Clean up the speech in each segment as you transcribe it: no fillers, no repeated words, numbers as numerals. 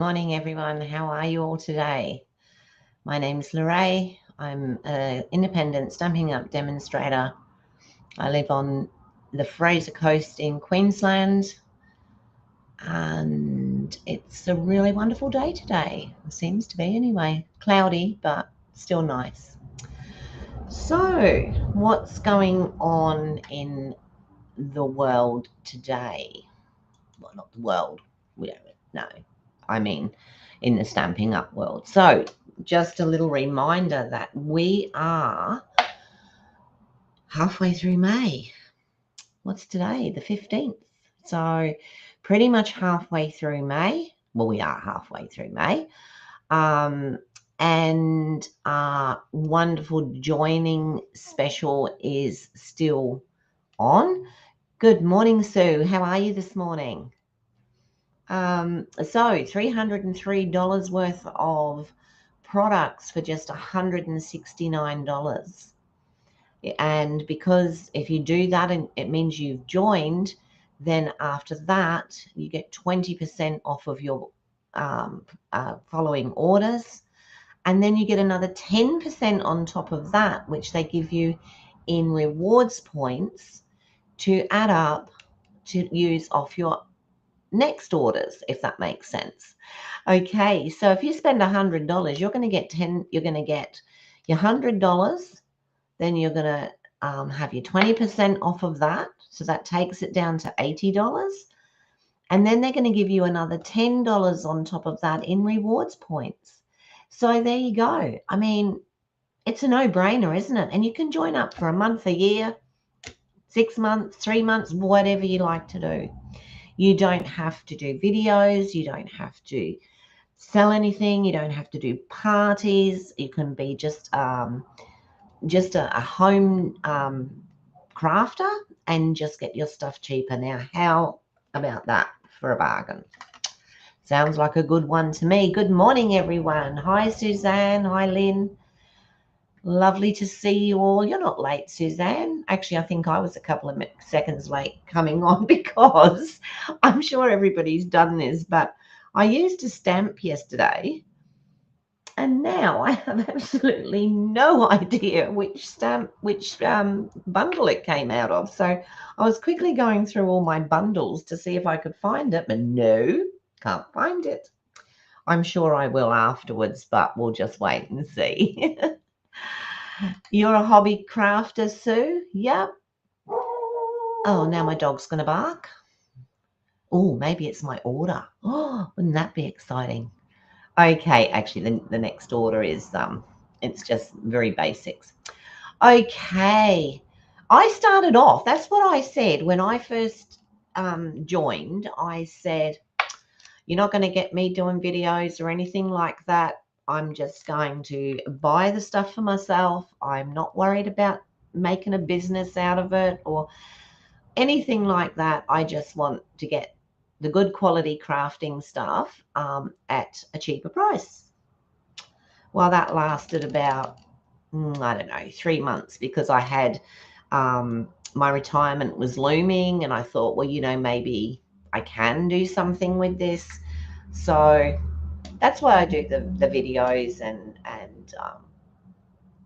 Morning, everyone. How are you all today? My name's Lorraine. I'm an independent Stampin' Up demonstrator. I live on the Fraser Coast in Queensland, and it's a really wonderful day today. It seems to be anyway. Cloudy, but still nice. So, what's going on in the world today? Well, not the world. We don't know. I mean, in the Stampin' Up world. So, just a little reminder that we are halfway through May. What's today? The 15th. So, pretty much halfway through May. Well, we are halfway through May. And wonderful joining special is still on. Good morning, Sue. How are you this morning? So $303 worth of products for just $169. And because if you do that and it means you've joined, then after that you get 20% off of your following orders. And then you get another 10% on top of that, which they give you in rewards points to add up to use off your next orders, if that makes sense. Okay, so if you spend $100, you're going to get you're going to get your $100, then you're going to have your 20% off of that. So that takes it down to $80. And then they're going to give you another $10 on top of that in rewards points. So there you go. I mean, it's a no-brainer, isn't it? And you can join up for a month, a year, 6 months, 3 months, whatever you like to do. You don't have to do videos. You don't have to sell anything. You don't have to do parties. You can be just a home crafter and just get your stuff cheaper. Now, how about that for a bargain? Sounds like a good one to me. Good morning, everyone. Hi, Suzanne. Hi, Lynn. Lovely to see you all. You're not late, Suzanne. Actually, I think I was a couple of seconds late coming on because I'm sure everybody's done this, but I used a stamp yesterday and now I have absolutely no idea which bundle it came out of. So I was quickly going through all my bundles to see if I could find it, but no, can't find it. I'm sure I will afterwards, but we'll just wait and see. You're a hobby crafter, Sue? Yep. Oh, now my dog's going to bark. Oh, maybe it's my order. Oh, wouldn't that be exciting? Okay, actually, the next order is it's just very basics. Okay, I started off. That's what I said when I first joined. I said, "You're not going to get me doing videos or anything like that. I'm just going to buy the stuff for myself. I'm not worried about making a business out of it or anything like that. I just want to get the good quality crafting stuff at a cheaper price." Well, that lasted about, I don't know, 3 months because I had my retirement was looming and I thought, well, maybe I can do something with this. So that's why I do the videos and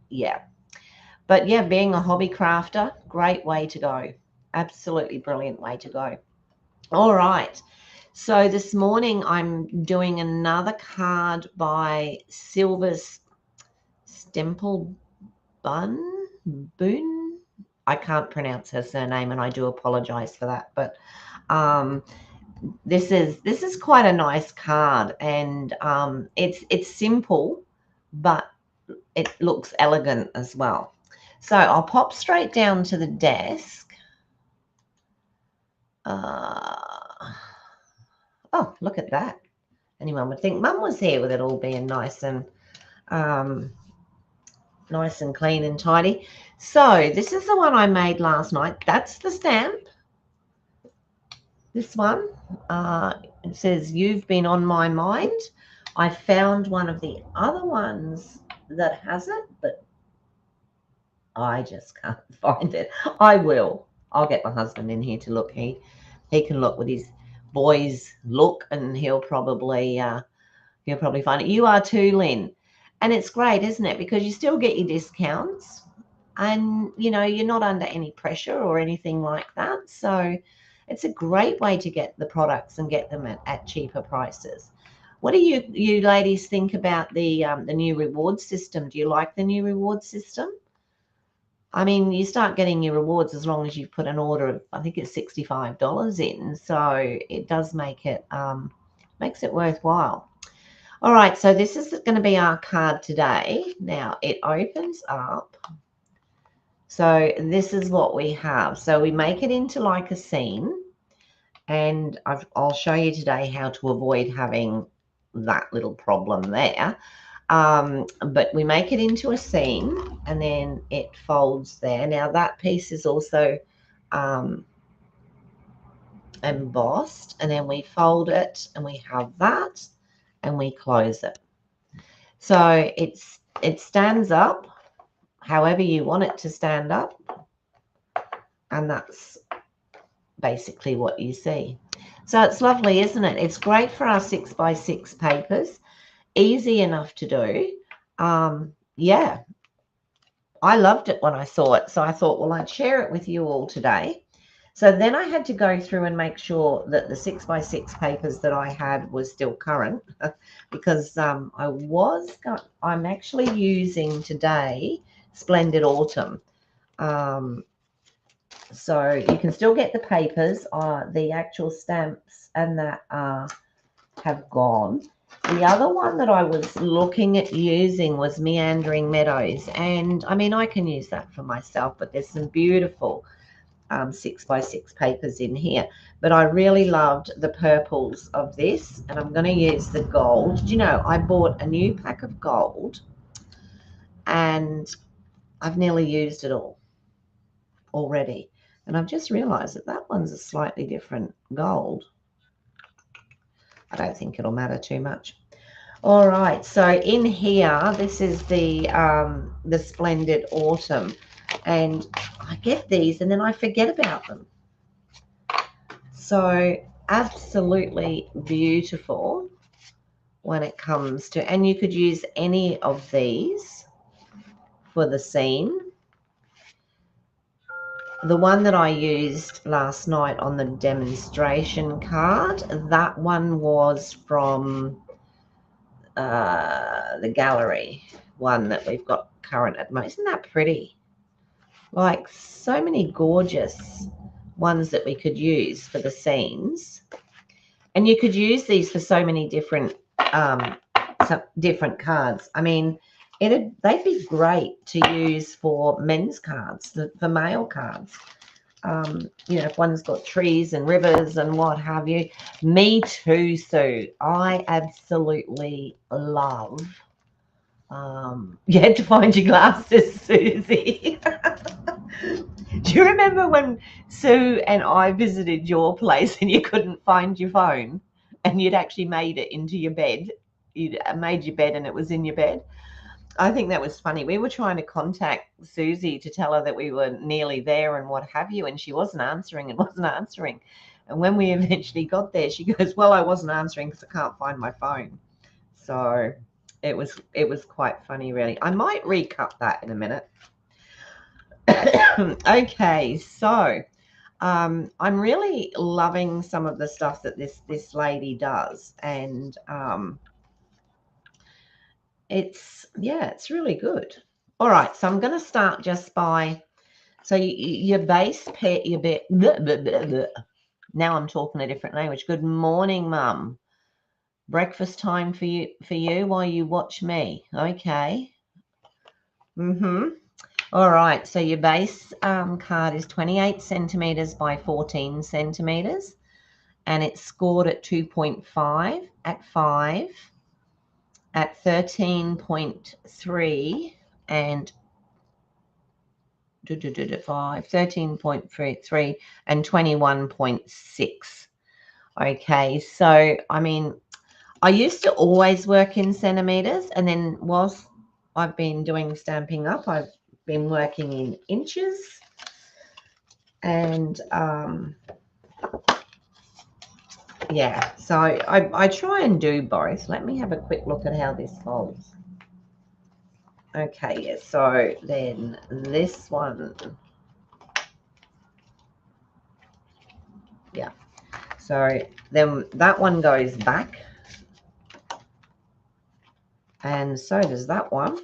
yeah. But yeah, being a hobby crafter, great way to go. Absolutely brilliant way to go. All right. So this morning I'm doing another card by Silver's Stemple Boone. I can't pronounce her surname and I do apologize for that. But this is quite a nice card, and it's simple, but it looks elegant as well. So I'll pop straight down to the desk. Oh, look at that. Anyone would think Mum was here with it all being nice and clean and tidy. So this is the one I made last night. That's the stamp. This one, it says, "You've been on my mind." I found one of the other ones that has it, but I just can't find it. I will. I'll get my husband in here to look. He can look with his boys look, and he'll probably You'll probably find it. You are too, Lynn. And it's great, isn't it? Because you still get your discounts and, you know, you're not under any pressure or anything like that. So it's a great way to get the products and get them at cheaper prices. What do you ladies think about the new reward system? Do you like the new reward system? I mean, you start getting your rewards as long as you've put an order of, I think it's $65 in. So it does make it makes it worthwhile. All right, so this is going to be our card today. Now it opens up. So this is what we have. So we make it into like a scene, and I'll show you today how to avoid having that little problem there. But we make it into a scene, and then it folds there. Now that piece is also embossed, and then we fold it, and we have that, and we close it. So it stands up however you want it to stand up, and that's basically what you see. So it's lovely, isn't it? It's great for our 6x6 papers, easy enough to do. Yeah, I loved it when I saw it, so I thought, well, I'd share it with you all today. So then I had to go through and make sure that the 6x6 papers that I had was still current because I'm actually using today Splendid Autumn. So you can still get the papers. The actual stamps and that have gone. The other one that I was looking at using was Meandering Meadows. And I mean, I can use that for myself, but there's some beautiful 6x6 papers in here. But I really loved the purples of this, and I'm going to use the gold. Did you know I bought a new pack of gold and I've nearly used it all already. And I've just realized that that one's a slightly different gold. I don't think it'll matter too much. All right, so in here, this is the Splendid Autumn, and I get these and then I forget about them. So absolutely beautiful when it comes to, and you could use any of these for the scene. The one that I used last night on the demonstration card, that one was from the gallery one that we've got current at the moment. Isn't that pretty? Like so many gorgeous ones that we could use for the scenes. And you could use these for so many different different cards. I mean, they'd be great to use for men's cards, for male cards. You know, if one's got trees and rivers and what have you. Me too, Sue. I absolutely love. You had to find your glasses, Susie. Do you remember when Sue and I visited your place and you couldn't find your phone and you'd actually made it into your bed? You'd made your bed and it was in your bed. I think that was funny. We were trying to contact Susie to tell her that we were nearly there and what have you, and she wasn't answering and wasn't answering. And when we eventually got there, she goes, well, I wasn't answering because I can't find my phone. So it was quite funny, really. I might recut that in a minute. Okay, so I'm really loving some of the stuff that this lady does, and it's really good. All right, so I'm going to start just by, so your base pair, your bit. Now I'm talking a different language. Good morning, Mum. Breakfast time for you while you watch me. Okay. All right, so your base card is 28 centimeters by 14 centimeters, and it's scored at 2.5, at 5, at 13.3, and 5, 13.3, and 21.6. Okay, so I mean, I used to always work in centimeters, and then whilst I've been doing Stampin' Up, I've been working in inches, and yeah, so I try and do both. Let me have a quick look at how this folds. Okay, yeah, so then this one, yeah, so then that one goes back, and so does that one,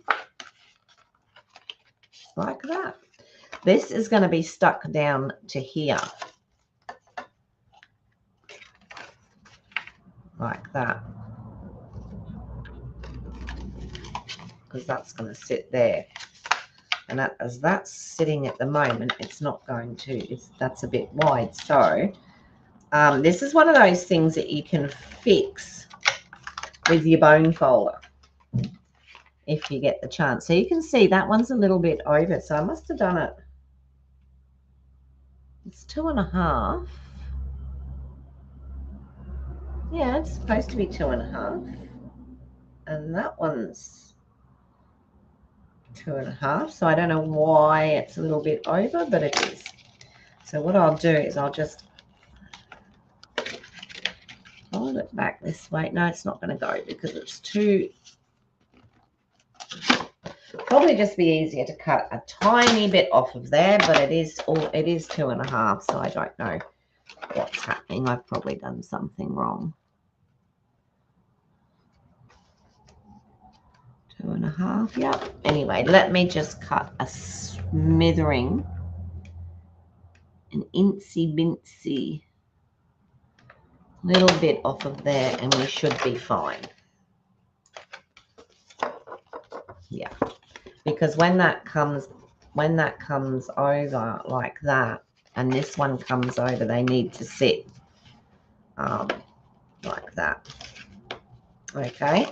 like that. This is going to be stuck down to here, like that, because that's going to sit there. And that, as that's sitting at the moment, it's not going to, that's a bit wide. So this is one of those things that you can fix with your bone folder if you get the chance. So you can see that one's a little bit over. So I must have done it. It's 2.5. Yeah, it's supposed to be 2.5. And that one's 2.5. So I don't know why it's a little bit over, but it is. So what I'll do is I'll just fold it back this way. No, it's not going to go because it's too. Probably just be easier to cut a tiny bit off of there, but it is 2.5. So I don't know what's happening. I've probably done something wrong. 2.5. Yep. Anyway, let me just cut a smithering, an incy bincy little bit off of there, and we should be fine. Yeah, because when that comes over like that, and this one comes over, they need to sit like that. Okay.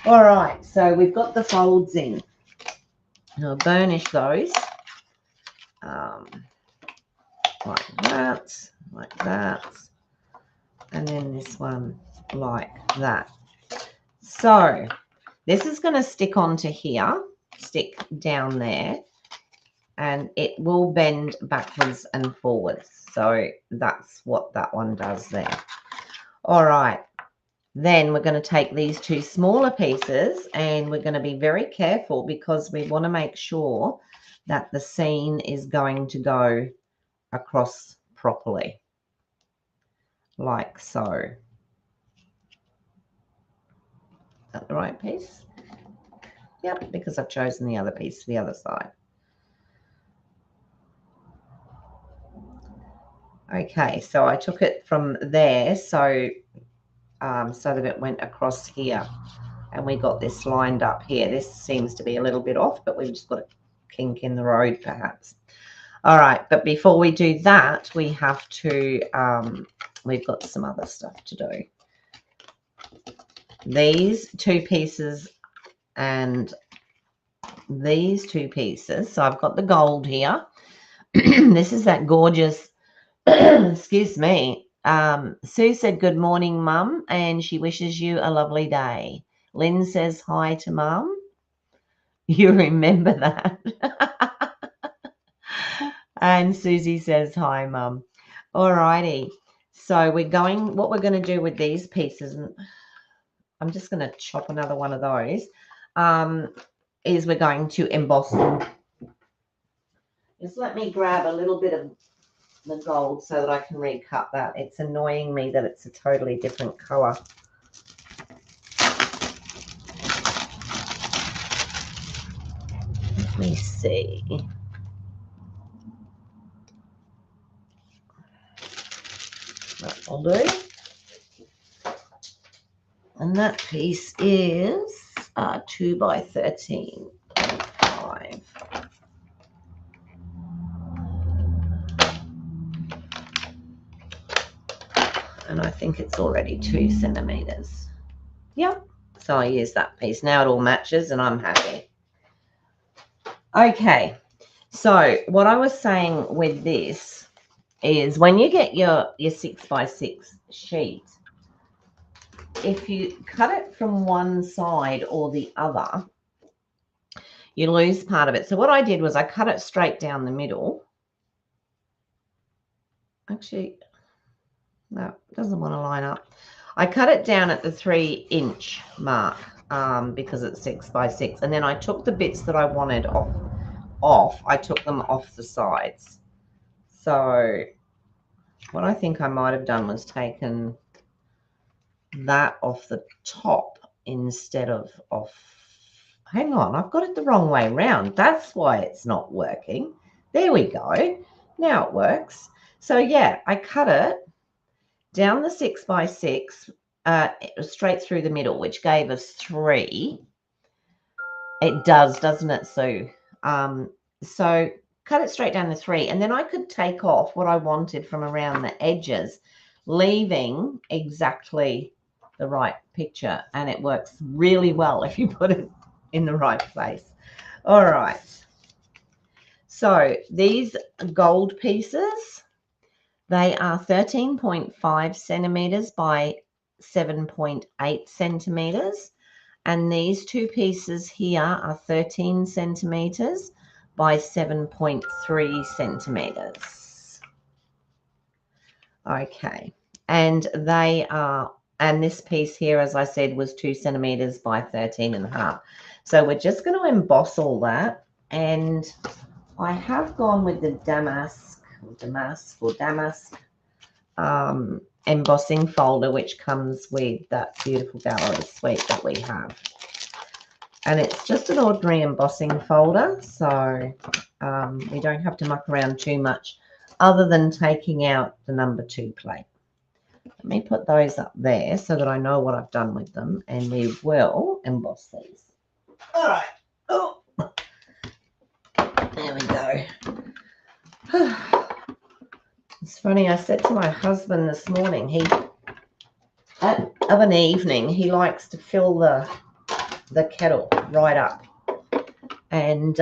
All right. So we've got the folds in. I'll burnish those like that, and then this one like that. So this is going to stick onto here, stick down there, and it will bend backwards and forwards. So that's what that one does there. All right. Then we're going to take these two smaller pieces, and we're going to be very careful because we want to make sure that the seam is going to go across properly, like so. Is that the right piece? Yep, because I've chosen the other piece, the other side. Okay, so I took it from there, so that it went across here, and we got this lined up here. This seems to be a little bit off, but we've just got a kink in the road perhaps. All right, but before we do that, we have to, we've got some other stuff to do. These two pieces and these two pieces. So I've got the gold here. This is that gorgeous, excuse me. Sue said, good morning, Mum, and she wishes you a lovely day. Lynn says hi to Mum. You remember that. And Susie says hi, Mum. All righty. So what we're going to do with these pieces, and I'm just going to chop another one of those, is we're going to emboss them. Just let me grab a little bit of the gold so that I can recut that. It's annoying me that it's a totally different color. Let me see. That'll do. And that piece is 2 by 13.5. And I think it's already 2 centimeters. Yep. So I use that piece. Now it all matches and I'm happy. Okay. So what I was saying with this is when you get your 6 by 6 sheet, if you cut it from one side or the other, you lose part of it. So what I did was I cut it straight down the middle. Actually, No, it doesn't want to line up. I cut it down at the 3-inch mark because it's 6 by 6, and then I took the bits that I wanted off. I took them off the sides. So what I think I might have done was taken that off the top instead of off. Hang on, I've got it the wrong way around. That's why it's not working. There we go. Now it works. So yeah, I cut it down the 6 by 6 straight through the middle, which gave us 3. It does, doesn't it, Sue? So cut it straight down to 3, and then I could take off what I wanted from around the edges, leaving exactly the right picture, and it works really well if you put it in the right place. All right. So these gold pieces, they are 13.5 centimeters by 7.8 centimeters. And these two pieces here are 13 centimeters by 7.3 centimeters. Okay. And they are, and this piece here, as I said, was 2 centimeters by 13.5. So we're just going to emboss all that. And I have gone with the damask embossing folder, which comes with that beautiful gallery suite that we have. And it's just an ordinary embossing folder, so we don't have to muck around too much other than taking out the number 2 plate. Let me put those up there so that I know what I've done with them, and we will emboss these. All right. Oh, there we go. It's funny, I said to my husband this morning, of an evening, he likes to fill the kettle right up. And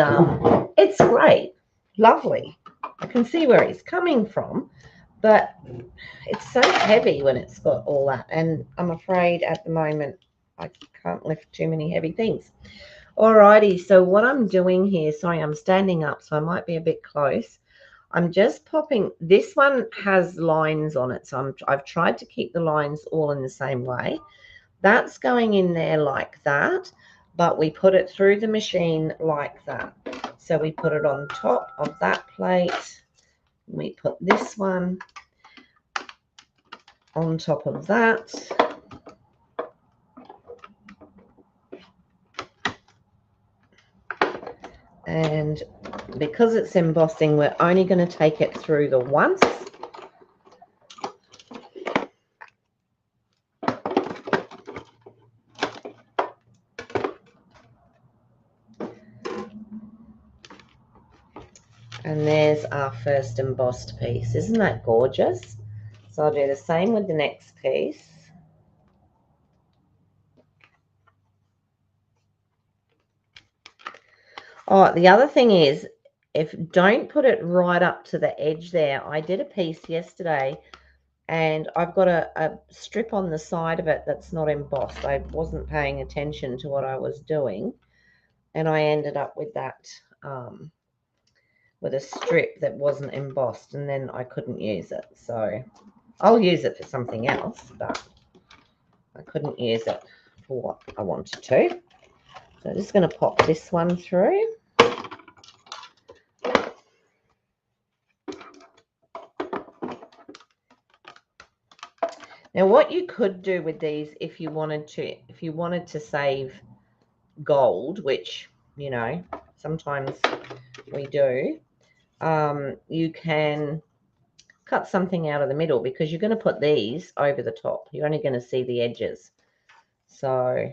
it's great, lovely. I can see where he's coming from, but it's so heavy when it's got all that. And I'm afraid at the moment I can't lift too many heavy things. Alrighty, so what I'm doing here, sorry, I'm standing up, so I might be a bit close. I'm just popping, this one has lines on it, so I've tried to keep the lines all in the same way. That's going in there like that, but we put it through the machine like that. So we put it on top of that plate. We put this one on top of that. And because it's embossing, we're only going to take it through the once. And there's our first embossed piece. Isn't that gorgeous? So I'll do the same with the next piece. Oh, the other thing is, don't put it right up to the edge there. I did a piece yesterday and I've got a strip on the side of it that's not embossed. I wasn't paying attention to what I was doing, and I ended up with that with a strip that wasn't embossed, and then I couldn't use it. So I'll use it for something else, but I couldn't use it for what I wanted to. So I'm just going to pop this one through. Now, what you could do with these, if you wanted to save gold, which, you know, sometimes we do, you can cut something out of the middle, because you're going to put these over the top. You're only going to see the edges. So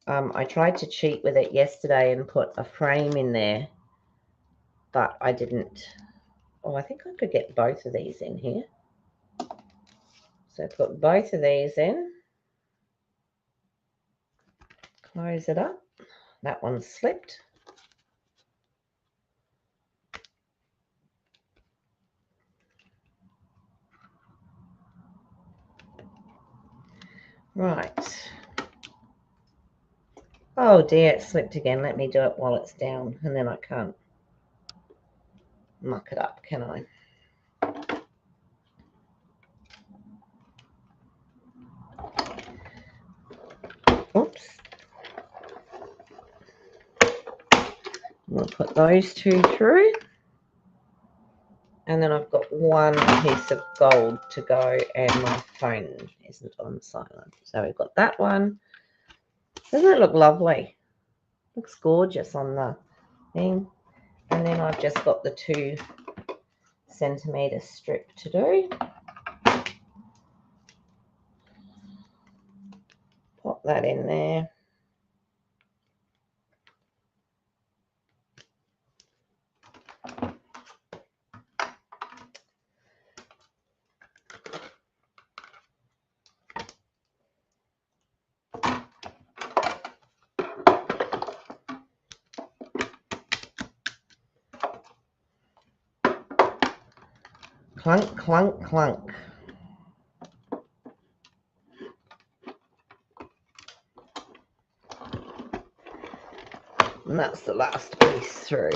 I tried to cheat with it yesterday and put a frame in there, but I didn't. Oh, I think I could get both of these in here. So put both of these in. Close it up. That one slipped. Right. Oh dear, it slipped again. Let me do it while it's down, and then I can't muck it up, can I? We'll put those two through. And then I've got one piece of gold to go, and my phone isn't on silent. So we've got that one. Doesn't it look lovely? Looks gorgeous on the thing. And then I've just got the 2 centimetre strip to do. Pop that in there. Clunk, clunk, clunk. And that's the last piece through.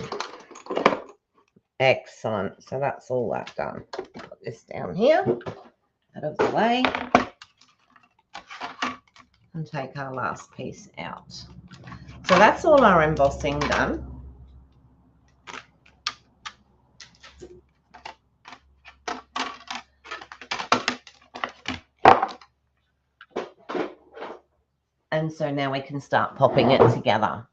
Excellent. So that's all that done. Put this down here, out of the way, and take our last piece out. So that's all our embossing done. And so now we can start popping it together.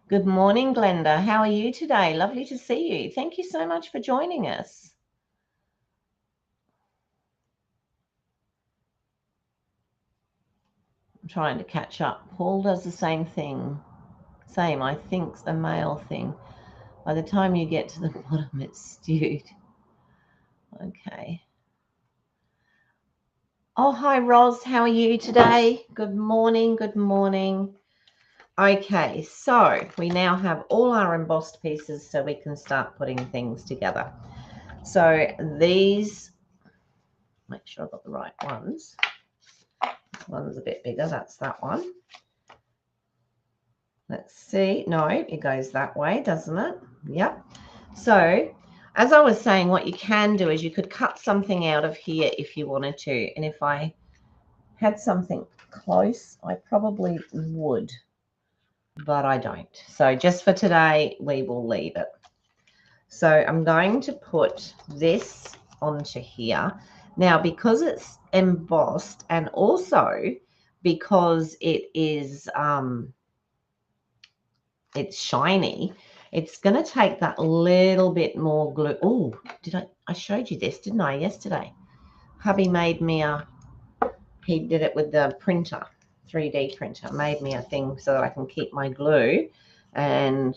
Good morning, Glenda. How are you today? Lovely to see you. Thank you so much for joining us. I'm trying to catch up. Paul does the same thing. Same, I think, the male thing. By the time you get to the bottom, it's stewed. Okay. Oh, hi, Roz. How are you today? Good morning. Good morning. Okay, so we now have all our embossed pieces so we can start putting things together. So these, make sure I've got the right ones. This one's a bit bigger. That's that one. Let's see. No, it goes that way, doesn't it? Yep. So as I was saying, what you can do is you could cut something out of here if you wanted to. And if I had something close, I probably would, but I don't. So just for today, we will leave it. So I'm going to put this onto here. Now, because it's embossed and also because it is it's shiny, it's going to take that little bit more glue. Oh, I showed you this, didn't I, yesterday? Hubby made me he did it with the printer, 3D printer, made me a thing so that I can keep my glue. And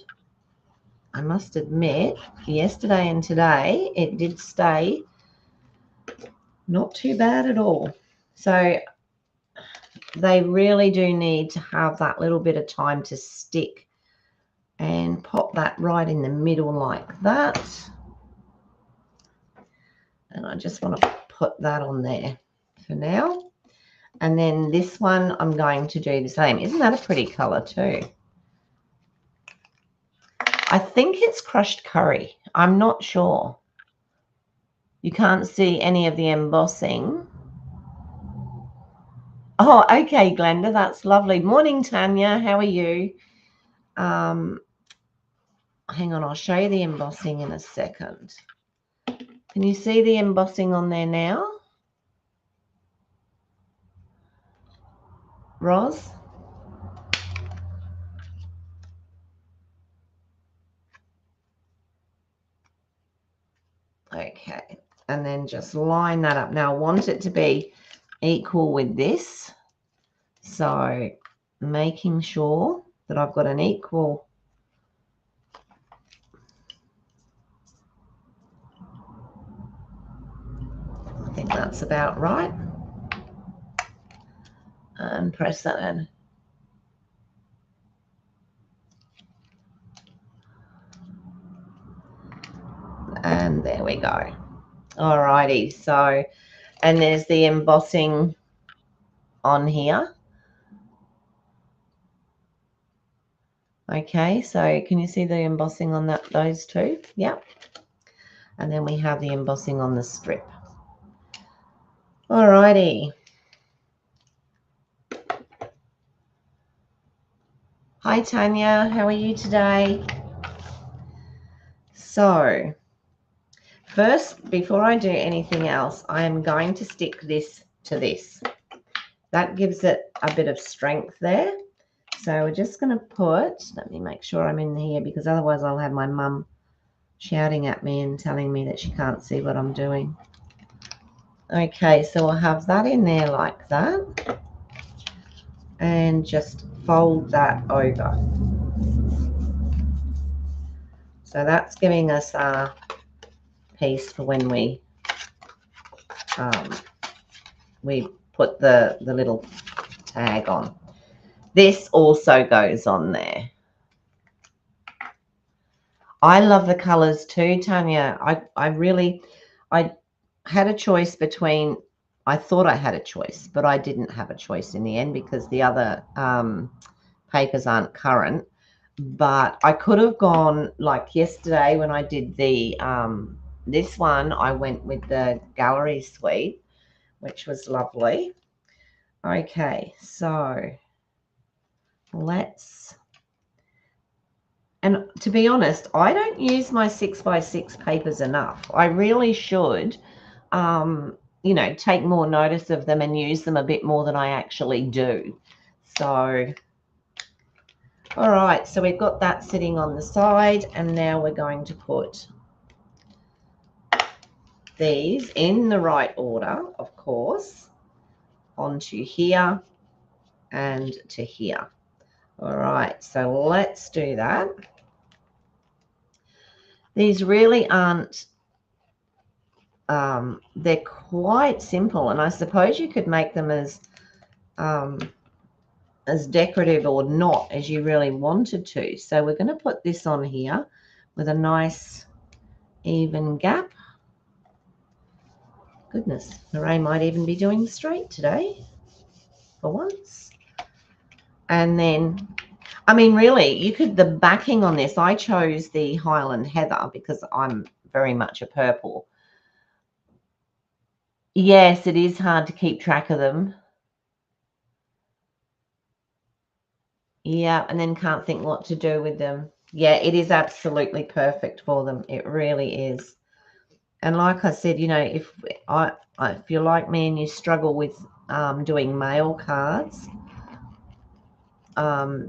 I must admit, yesterday and today, it did stay not too bad at all. So they really do need to have that little bit of time to stick, and pop that right in the middle like that. And I just want to put that on there for now. And then this one, I'm going to do the same. Isn't that a pretty color too? I think it's crushed curry. I'm not sure. You can't see any of the embossing. Oh, okay, Glenda, that's lovely. Morning, Tanya. How are you? Hang on, I'll show you the embossing in a second. Can you see the embossing on there now? Roz? Okay, and then just line that up. Now I want it to be equal with this. So making sure that I've got an equal I think that's about right. And press that in. And there we go. Alrighty, so, and there's the embossing on here. Okay, so can you see the embossing on those two? Yep. And then we have the embossing on the strip. Alrighty. Hi Tanya, how are you today? So, first, before I do anything else, I am going to stick this to this. That gives it a bit of strength there. So we're just going to put, let me make sure I'm in here because otherwise I'll have my mum shouting at me and telling me that she can't see what I'm doing. Okay, so I'll have that in there like that and just fold that over. So that's giving us our piece for when we put the little tag on. This also goes on there. I love the colors too, Tanya. I had a choice between, I thought I had a choice, but I didn't have a choice in the end because the other papers aren't current. But I could have gone, like yesterday when I did the this one, I went with the gallery suite, which was lovely. Okay, so let's, and to be honest, I don't use my 6x6 papers enough. I really should, you know, take more notice of them and use them a bit more than I actually do. So, all right, so we've got that sitting on the side, and now we're going to put these in the right order, of course, onto here and to here. All right, so let's do that. These really aren't, they're quite simple, and I suppose you could make them as decorative or not as you really wanted to. So we're going to put this on here with a nice even gap. Goodness, Hooray might even be doing straight today for once. And then, I mean, really, you could, the backing on this, I chose the Highland Heather because I'm very much a purple. Yes, it is hard to keep track of them. Yeah, and then can't think what to do with them. Yeah, it is absolutely perfect for them. It really is. And like I said, you know, if you're like me and you struggle with doing mail cards,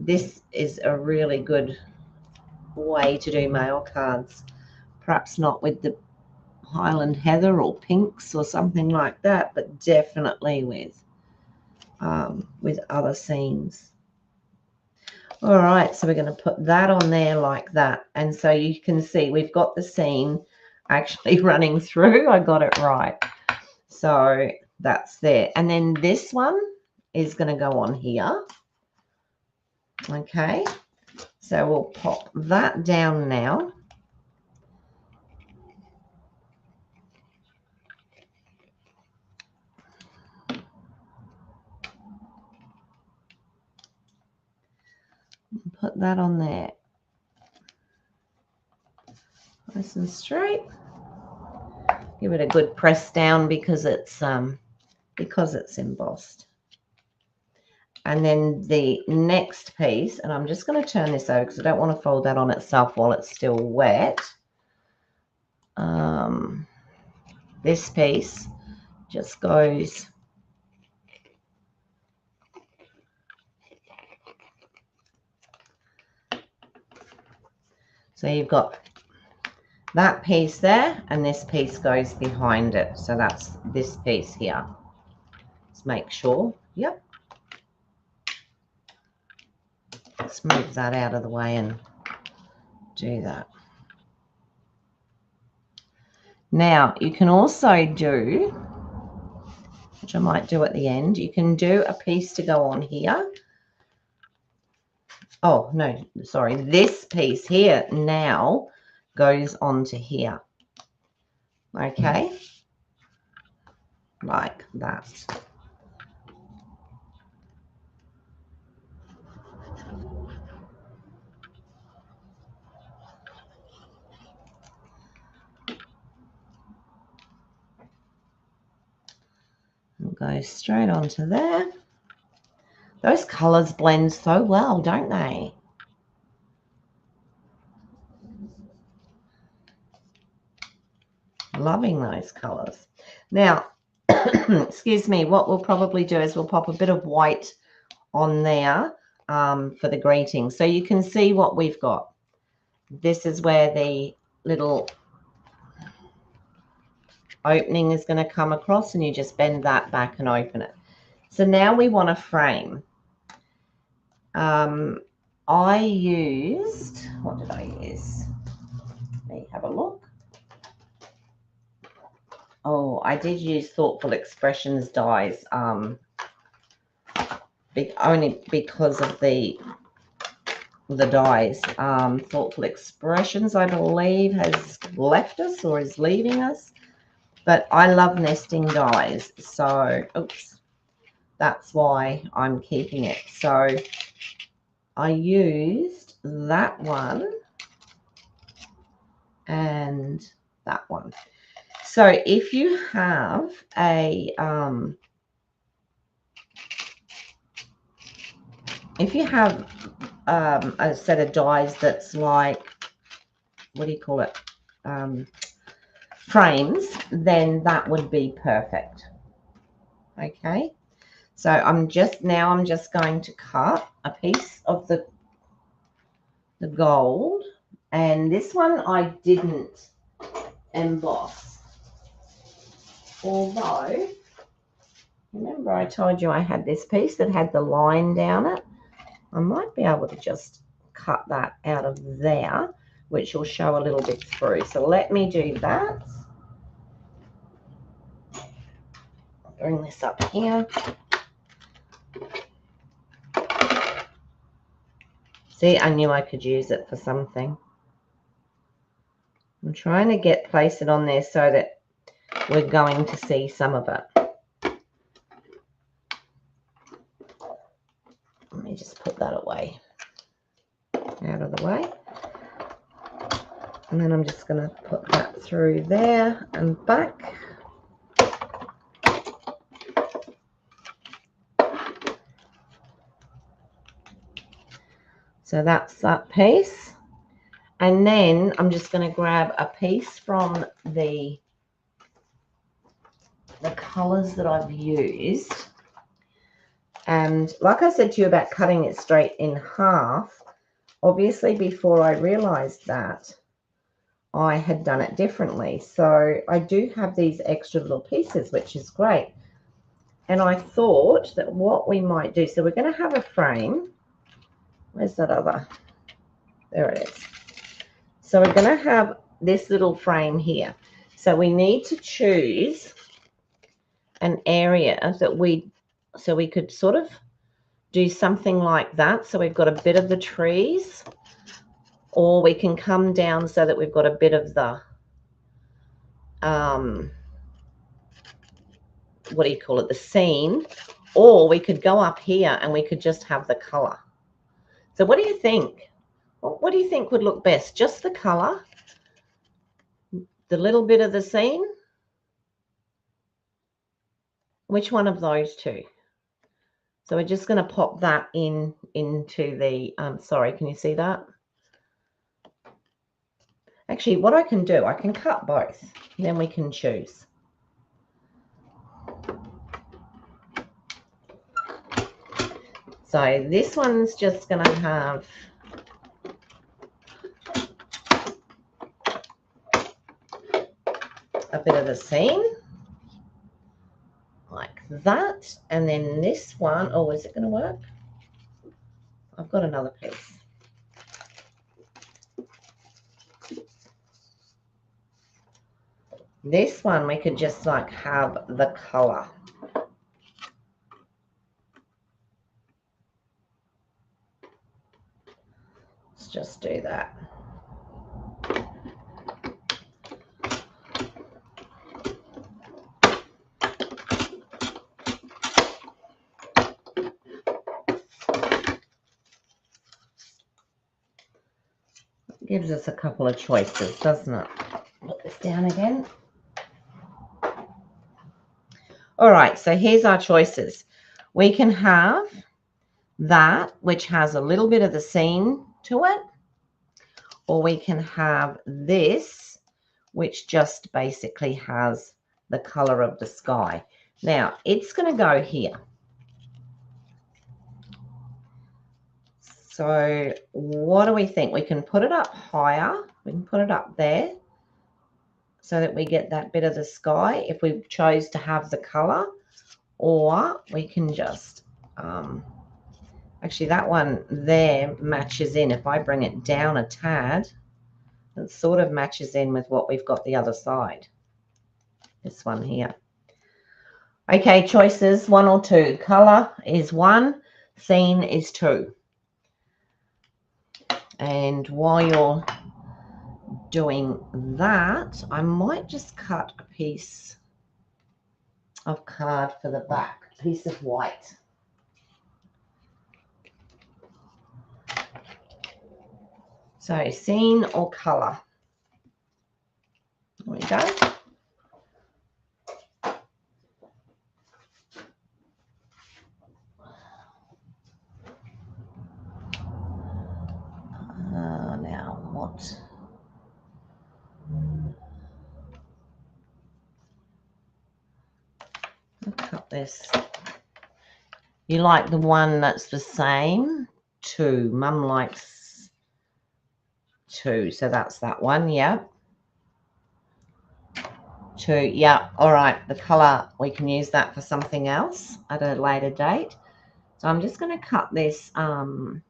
this is a really good way to do mail cards. Perhaps not with the Highland Heather or pinks or something like that, but definitely with other scenes. All right, so we're going to put that on there like that. And so you can see we've got the scene actually running through. I got it right. So that's there. And then this one is going to go on here. Okay, so we'll pop that down now. Put that on there. Nice and straight. Give it a good press down because it's embossed. And then the next piece, and I'm just going to turn this over because I don't want to fold that on itself while it's still wet. This piece just goes so you've got that piece there and this piece goes behind it. So that's this piece here. Let's make sure. Yep. Let's move that out of the way and do that. Now you can also do, which I might do at the end, you can do a piece to go on here. Oh, no, sorry. This piece here now goes onto here. Okay. Like that. Go straight onto there. Those colours blend so well, don't they? Loving those colours. Now, excuse me, what we'll probably do is we'll pop a bit of white on there for the greeting. So you can see what we've got. This is where the little opening is going to come across, and you just bend that back and open it. So now we want a frame. I used, what did I use? Let me have a look. Oh, I did use Thoughtful Expressions dies, only because of the dies. Thoughtful Expressions, I believe, has left us or is leaving us. But I love nesting dies, so oops, that's why I'm keeping it. So I used that one and that one. So if you have a set of dies that's like, what do you call it, frames, then that would be perfect. Okay, so I'm just going to cut a piece of the gold, and this one I didn't emboss, although remember I told you I had this piece that had the line down it. I might be able to just cut that out of there, which will show a little bit through. So let me do that. I'll bring this up here. See, I knew I could use it for something. I'm trying to place it on there so that we're going to see some of it. Let me just put that away, out of the way. And then I'm just going to put that through there and back. So that's that piece. And then I'm just going to grab a piece from the colours that I've used. And like I said to you about cutting it straight in half, obviously before I realised that, I had done it differently. So I do have these extra little pieces, which is great. And I thought that what we might do, so we're going to have a frame. Where's that other? There it is. So we're going to have this little frame here. So we need to choose an area that so we could sort of do something like that. So we've got a bit of the trees, or we can come down so that we've got a bit of the, what do you call it, the scene, or we could go up here and we could just have the color. So what do you think? What do you think would look best? Just the color, the little bit of the scene? Which one of those two? So we're just going to pop that into the, sorry, can you see that? Actually, what I can do, I can cut both, then we can choose. So this one's just going to have a bit of the scene, like that. And then this one, oh, is it going to work? I've got another piece. This one, we could just like have the color. Let's just do that. Gives us a couple of choices, doesn't it? Put this down again. All right, so here's our choices. We can have that, which has a little bit of the scene to it, or we can have this, which just basically has the color of the sky. Now, it's going to go here. So what do we think? We can put it up higher. We can put it up there so that we get that bit of the sky if we chose to have the color, or we can just, actually that one there matches in. If I bring it down a tad, it sort of matches in with what we've got the other side. This one here. Okay, choices 1 or 2. Color is 1, scene is 2. And while you're doing that, I might just cut a piece of card for the back, a piece of white. So scene or color. There we go. Now what? I'll cut this. You like the one that's the same? 2. Mum likes 2, so that's that one. Yeah. 2. Yeah. All right. The color, we can use that for something else at a later date. So I'm just going to cut this 7.8.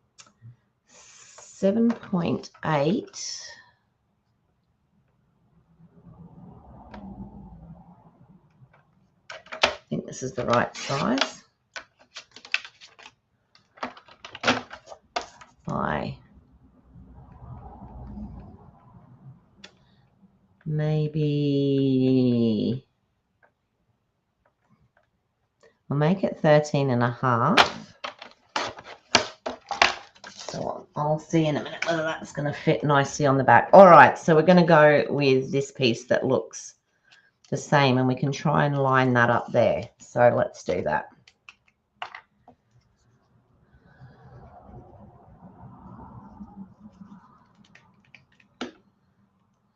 I think this is the right size. Maybe I'll make it 13.5. So I'll see in a minute whether that's going to fit nicely on the back. All right, so we're going to go with this piece that looks the same, and we can try and line that up there. So let's do that.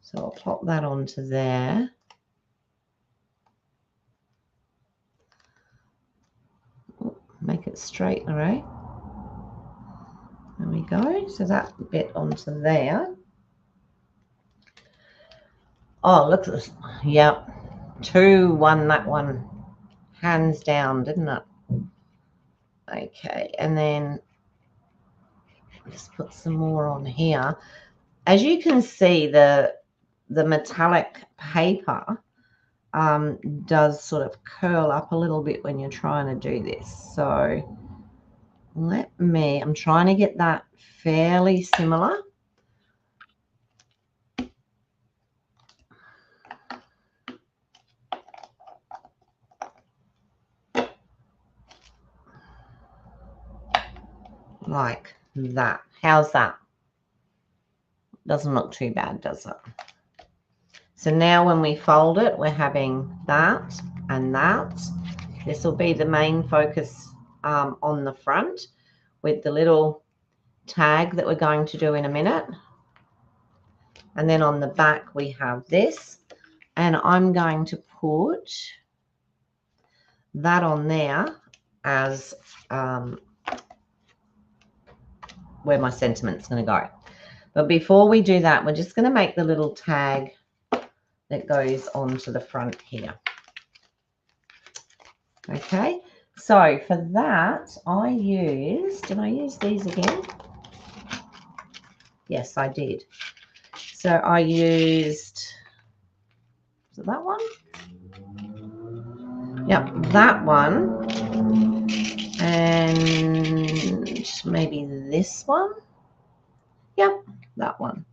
So I'll plop that onto there. Make it straight, all right. There we go. So that bit onto there. Oh, look at this. Yep. 2, 1, that one. Hands down, didn't it? Okay, and then just put some more on here. As you can see, the metallic paper does sort of curl up a little bit when you're trying to do this. So I'm trying to get that fairly similar. Like that. How's that? Doesn't look too bad, does it? So now when we fold it, we're having that and that. This will be the main focus on the front with the little tag that we're going to do in a minute. And then on the back, we have this. And I'm going to put that on there as where my sentiment's going to go. But before we do that, we're just going to make the little tag that goes onto the front here. Okay, so for that, did I use these again? Yes, I did. So I used, is it that one? Yep, that one. And maybe this one. Yep, that one.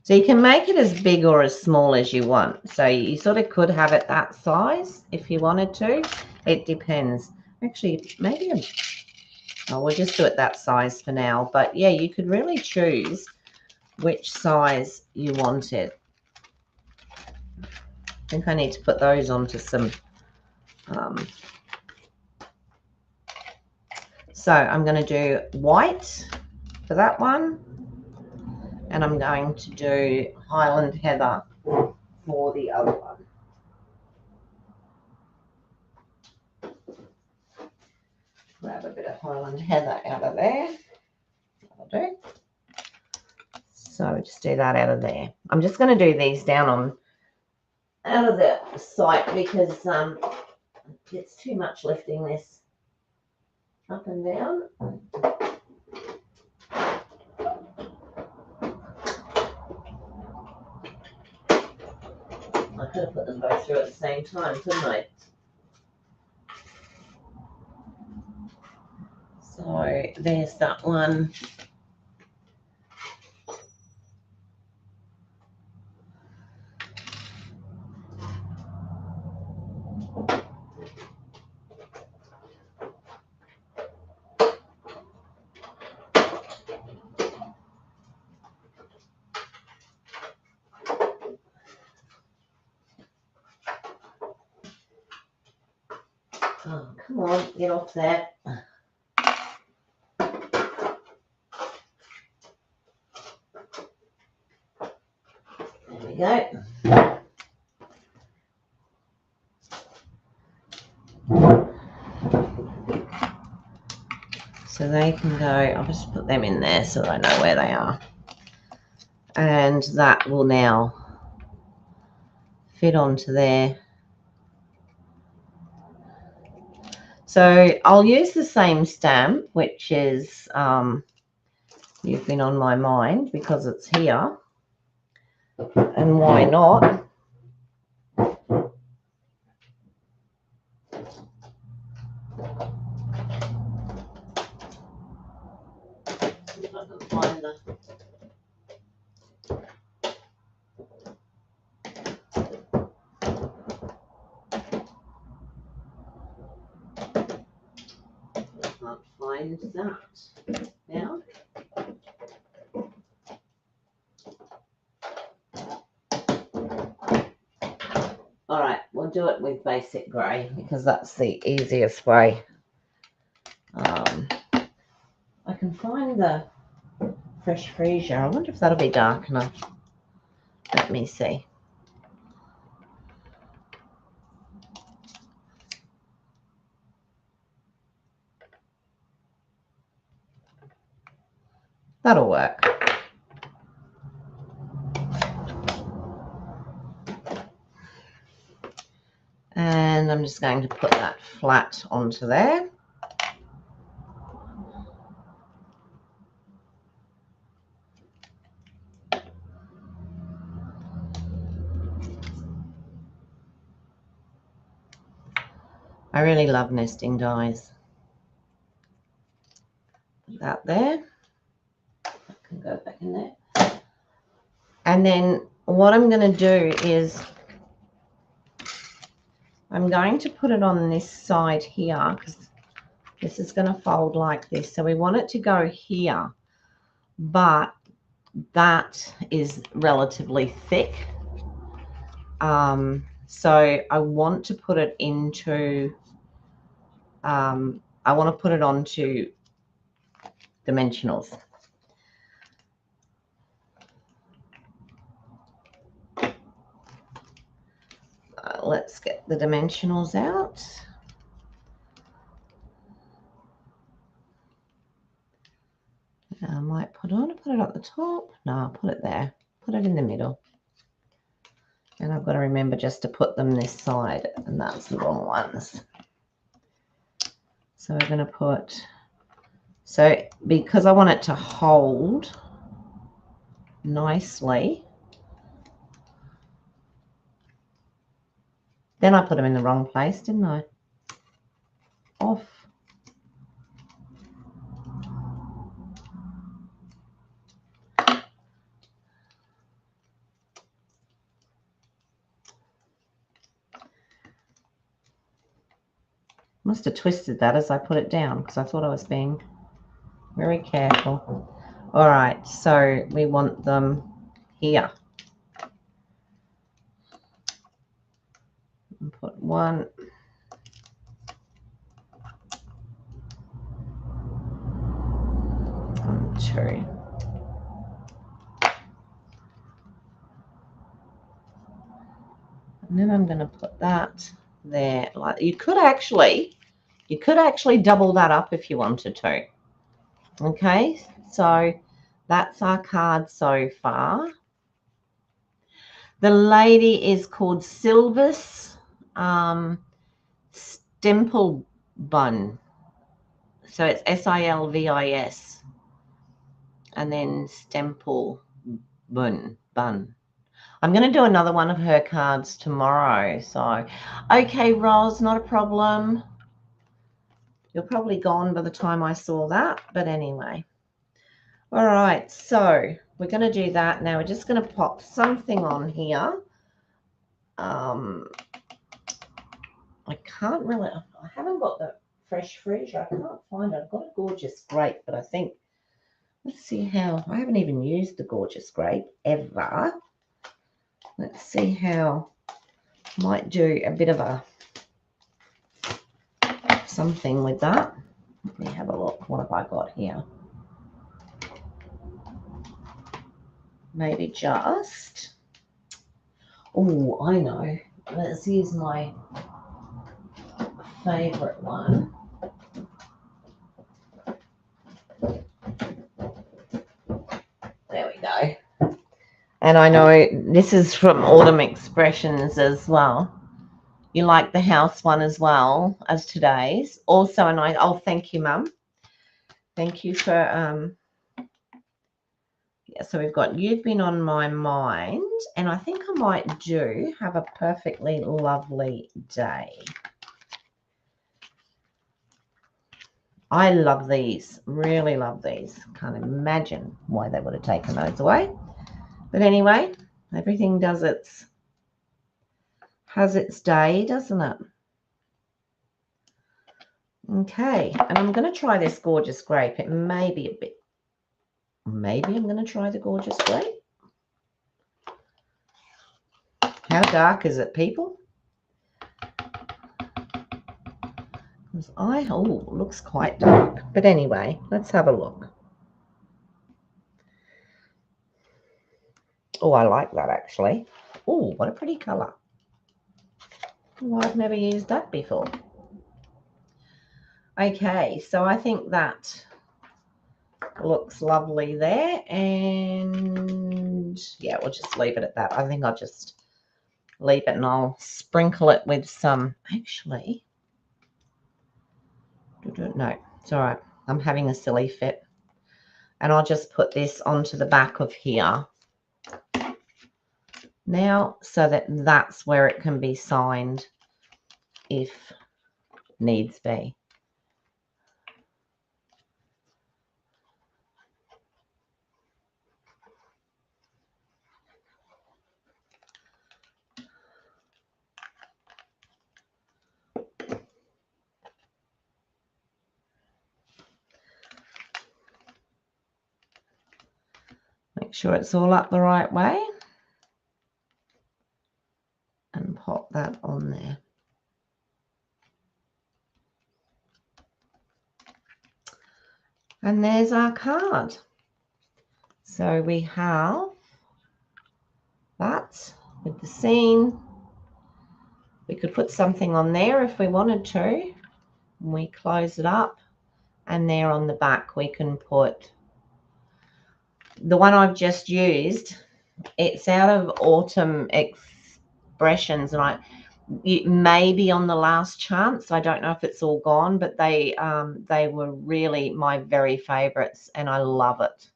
So you can make it as big or as small as you want. So you sort of could have it that size if you wanted to. It depends. Actually, maybe we'll just do it that size for now. But yeah, you could really choose which size you wanted. I think I need to put those onto some. So I'm going to do white for that one, and I'm going to do Highland Heather for the other one. Grab a bit of Highland Heather out of there. That'll do. So just do that out of there. I'm just going to do these down out of the site because it's too much lifting this up and down. I could have put them both through at the same time, couldn't I? So there's that one. Oh, come on, get off that. There we go. So they can go, I'll just put them in there so I know where they are. And that will now fit onto there. So I'll use the same stamp, which is You've Been on My Mind, because it's here. And why not? See if I can find the... I can't find that now. All right, we'll do it with basic grey because that's the easiest way. I can find the Fresh Freesia. I wonder if that'll be dark enough. Let me see. That'll work. And I'm just going to put that flat onto there. I really love nesting dies. Put that there. I can go back in there. And then what I'm going to do is I'm going to put it on this side here because this is going to fold like this. So we want it to go here, but that is relatively thick. So I want to put it into, I want to put it onto dimensionals. Let's get the dimensionals out. I might put it at the top. No, I'll put it there. Put it in the middle. And I've got to remember just to put them this side, and that's the wrong ones. So we're going to put, so because I want it to hold nicely, then I put them in the wrong place, didn't I? Off. Must have twisted that as I put it down because I thought I was being very careful. All right, so we want them here. 1, 2. And then I'm going to put that there. Like you could actually double that up if you wanted to. Okay, so that's our card so far. The lady is called Silvis Stemple Bun. So it's Silvis and then Stemple Bun. I'm going to do another one of her cards tomorrow. So, okay, Roz, not a problem. You're probably gone by the time I saw that. But anyway. All right, so we're going to do that. Now we're just going to pop something on here. I can't really, I haven't got the fresh freezer. I can't find it. I've got a gorgeous grape, but I think, let's see how, I haven't even used the gorgeous grape ever. Let's see how, might do a bit of a something with that. Let me have a look. What have I got here? Maybe just, oh, I know. Let's use my favorite one. There we go. And I know this is from Autumn Expressions as well. You like the house one as well as today's. Also, and oh, thank you, Mum. Thank you for yeah, so we've got You've Been on My Mind, and I think I might do Have a Perfectly Lovely Day. I love these, really love these. Can't imagine why they would have taken those away. But anyway, everything has its day, doesn't it? Okay, and I'm going to try this gorgeous grape. It may be a bit, maybe I'm going to try the gorgeous grape. How dark is it, people? Oh, it looks quite dark. But anyway, let's have a look. Oh, I like that actually. Oh, what a pretty colour. Oh, I've never used that before. Okay, so I think that looks lovely there. And yeah, we'll just leave it at that. I think I'll just leave it and I'll sprinkle it with some, actually, no, it's all right. I'm having a silly fit. And I'll just put this onto the back of here now so that that's where it can be signed if needs be. Make sure it's all up the right way and pop that on there. And there's our card. So we have that with the scene. We could put something on there if we wanted to. And we close it up. And there on the back we can put the one I've just used. It's out of Autumn Expressions, and it may be on the last chance. I don't know if it's all gone, but they were really my very favorites, and I love it.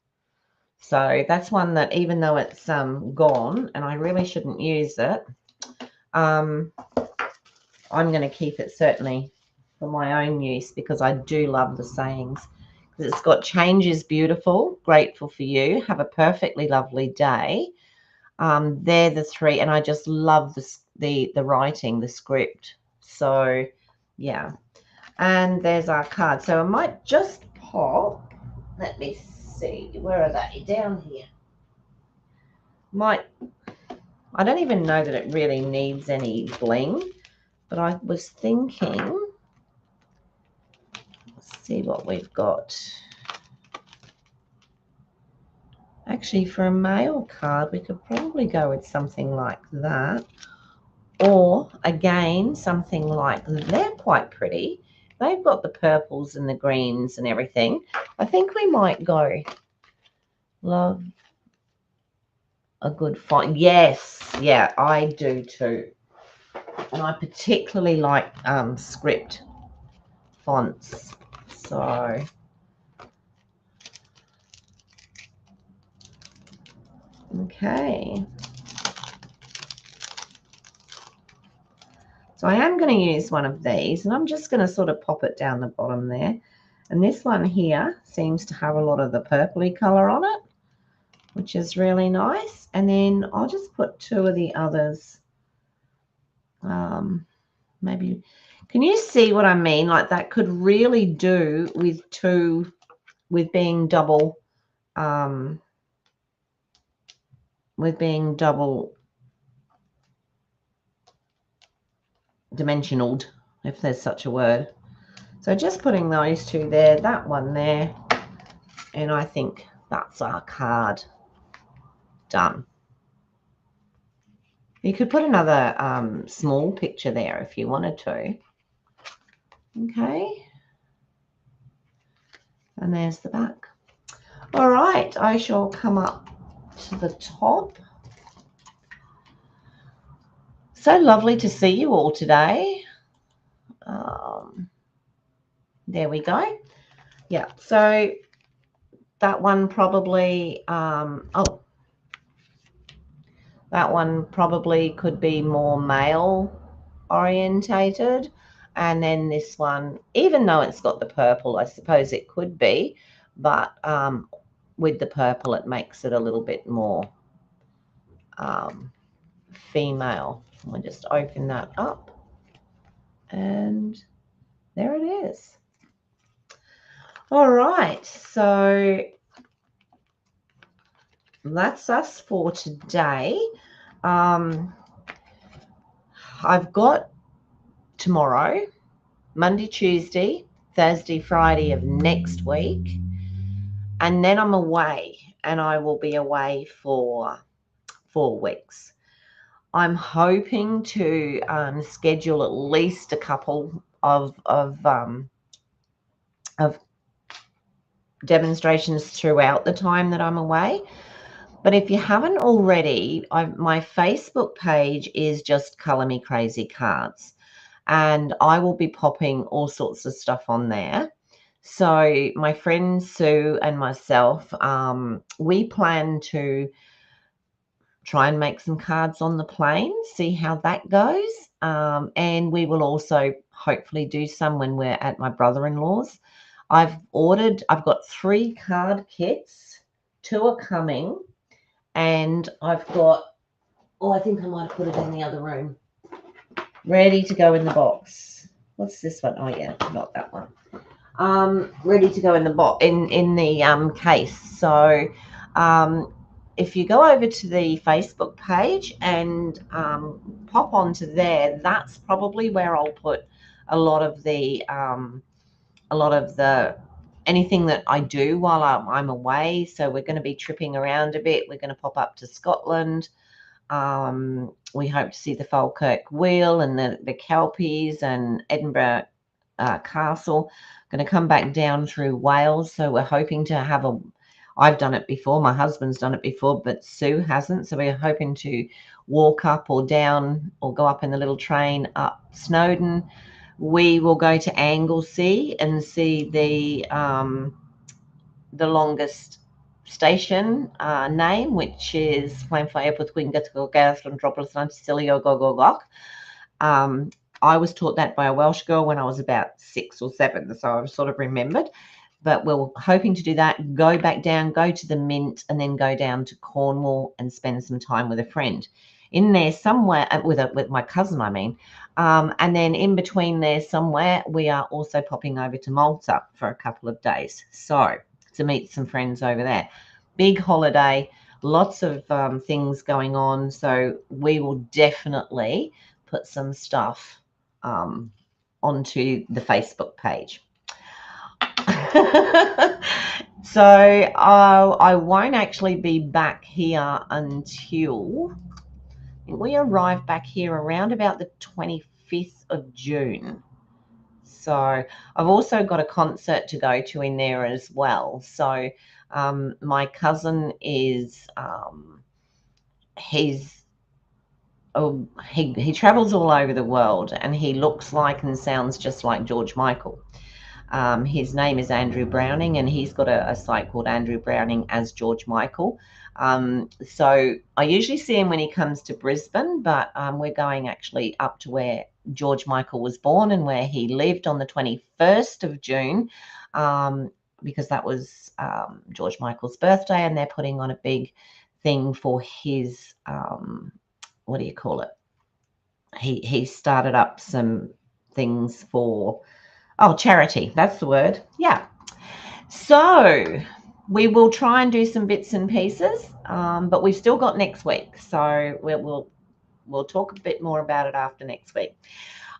So that's one that, even though it's gone and I really shouldn't use it, I'm going to keep it certainly for my own use, because I do love the sayings. It's got Change is Beautiful, Grateful for You, Have a Perfectly Lovely Day. They're the three, and I just love the writing, the script. So yeah, and there's our card. So I might just pop, let me see, where are they? Down here. I don't even know that it really needs any bling, But I was thinking, let's see what we've got. Actually, for a mail card, we could probably go with something like that. Or, again, something like, they're quite pretty. They've got the purples and the greens and everything. I think we might go, love a good font. Yes, yeah, I do too. And I particularly like script fonts. So, okay. So I am going to use one of these, and I'm just going to sort of pop it down the bottom there. And this one here seems to have a lot of the purpley color on it, which is really nice. And then I'll just put two of the others. Maybe, can you see what I mean? Like that could really do with two, with being double, dimensionaled, if there's such a word. So just putting those two there, that one there, and I think that's our card done. You could put another small picture there if you wanted to. Okay. And there's the back. All right, I shall come up to the top. So lovely to see you all today. There we go. Yeah, so that one probably, that one probably could be more male orientated. And then this one, even though it's got the purple, I suppose it could be, but with the purple, it makes it a little bit more female. We'll just open that up, and there it is. All right, so that's us for today. I've got tomorrow, Monday, Tuesday, Thursday, Friday of next week, and then I'm away, and I will be away for 4 weeks. I'm hoping to schedule at least a couple of demonstrations throughout the time that I'm away. But if you haven't already, my Facebook page is just Colour Me Crazy Cards, and I will be popping all sorts of stuff on there. So my friend Sue and myself, we plan to try and make some cards on the plane, see how that goes. And we will also hopefully do some when we're at my brother-in-law's. I've got 3 card kits, 2 are coming, and I've got, I think I might have put it in the other room, ready to go in the box. What's this one? Oh yeah, not that one. Ready to go in the box, in the case. So if you go over to the Facebook page and pop onto there, that's probably where I'll put a lot of the anything that I do while I'm away. So we're going to be tripping around a bit. We're going to pop up to Scotland. We hope to see the Falkirk Wheel and the Kelpies and Edinburgh Castle. Going to come back down through Wales. So we're hoping to have I've done it before. My husband's done it before, but Sue hasn't. So we're hoping to walk up or down or go up in the little train up Snowdon. We will go to Anglesey and see the longest station name, which is I was taught that by a Welsh girl when I was about 6 or 7, so I've sort of remembered. But we're hoping to do that, go back down, go to the Mint, and then go down to Cornwall and spend some time with a friend. In there somewhere, with my cousin, I mean. And then in between there somewhere, we are also popping over to Malta for a couple of days. So to meet some friends over there. Big holiday, lots of things going on. So we will definitely put some stuff onto the Facebook page. So I won't actually be back here until we arrive back here around about the 25th of June. So I've also got a concert to go to in there as well. So my cousin is he travels all over the world, and he looks like and sounds just like George Michael. His name is Andrew Browning, and he's got a site called Andrew Browning as George Michael. So I usually see him when he comes to Brisbane, but we're going actually up to where George Michael was born and where he lived on the 21st of June, because that was George Michael's birthday, and they're putting on a big thing for his, what do you call it? He started up some things for, charity. That's the word. Yeah. So we will try and do some bits and pieces, but we've still got next week. So we'll talk a bit more about it after next week.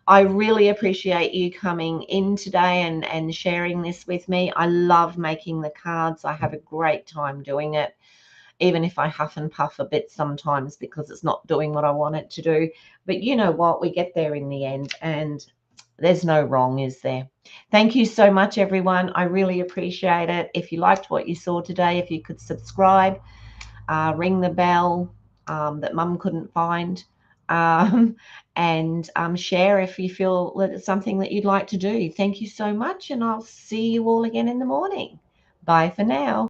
I really appreciate you coming in today and sharing this with me. I love making the cards. I have a great time doing it, even if I huff and puff a bit sometimes because it's not doing what I want it to do. But you know what? We get there in the end, and there's no wrong, is there? Thank you so much, everyone. I really appreciate it. If you liked what you saw today, if you could subscribe, ring the bell that Mum couldn't find, and share if you feel that it's something that you'd like to do. Thank you so much, and I'll see you all again in the morning. Bye for now.